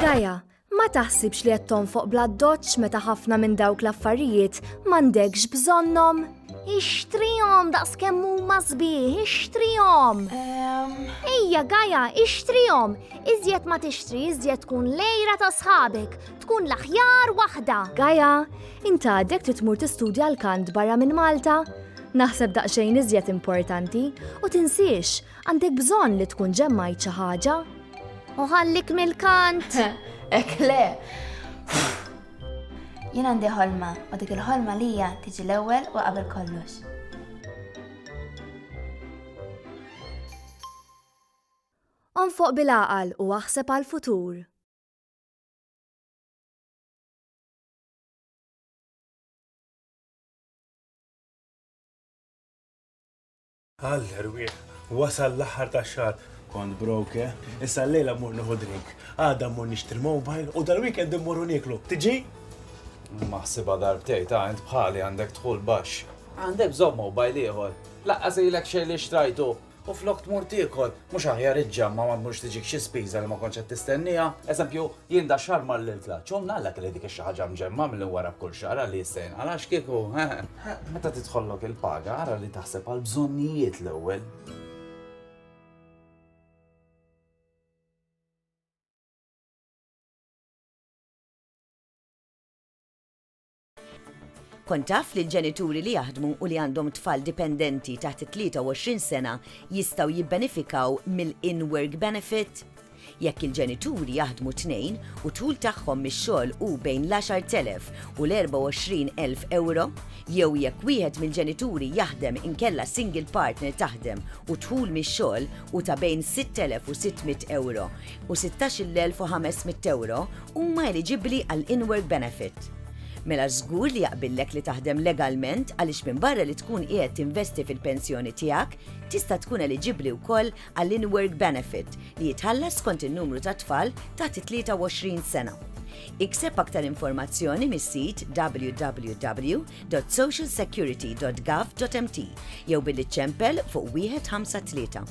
Gaja, ma taħsibx li qed tonfoq bla doċċ meta ħafna minn dawk l-affarijiet m'għandekx bżonnhom? Ixtrihom daqskemm huma sbieħ, ixtrihom! Ejja, Gaja, ixtrihom! Iżjed ma tixtri, iżjed tkun lejra ta' sħabek, tkun l-aħjar waħda. Gaja, inta għadek titmur tistudja l-kant barra minn Malta? Naħseb daqsxejn iżjed importanti u tinsiex għandek bżonn li tkun ġemmajt xi ħaġa. Uħallik mill-kant. Ek le. Jien għandi ħolma, u dik il-ħolma li hija tiġi l-ewwel u qabel kollox. Onfoq bil-għaqal u aħseb għall-futur. Għall-ħerwieħ, wasal l-aħħar tax-xahar. Kont broke, issa l-lejla mmur nieħu drink. Għada mmur nixtri mobile u dal-weekend immorru nieklu. Tiġi? Maħsibha darbtej ta' int bħali għandek dħul baxx. Għandek bżonn mobile ieħor. Laqqas ilek xejn li xtrajtu. U flok tmur tiekol, mhux aħjar iġġamma ma tmurx tiġik xi spiża li ma kontx qed tistennija. Eżempju, jien da xahar mal-iltla, ċom nagħlek li dik xi ħaġa mġemma milli wara b'kull xahar li jistejn. Għalax kieku, meta tidħollok il-paga ara li taħseb għal bżonnijiet l-ewwel. Kont taf li l-ġenituri li jaħdmu u li għandhom tfal dipendenti taħt 23 sena jistgħu jibbenefikaw mill-in-work benefit? Jekk il-ġenituri jaħdmu tnejn u tul tagħhom mix-xogħol hu bejn l-10,000 u l-24,000 euro, jew jekk wieħed mill-ġenituri jaħdem inkella single partner taħdem u tħul mix-xogħol u ta' bejn 6,600 euro u 16,500 euro huma eliġibbli għall in-work benefit. Mela żgur li jaqbillek li taħdem legalment għaliex minn barra li tkun qiegħed tinvesti fil-pensjoni tiegħek, tista' tkun eliġibbli wkoll għall-in-work benefit li jitħallas skont in-numru ta' tfal taħt 23 sena. Ikseb aktar informazzjoni mis-sit www.socialsecurity.gov.mt jew billi ċempel fuq 153.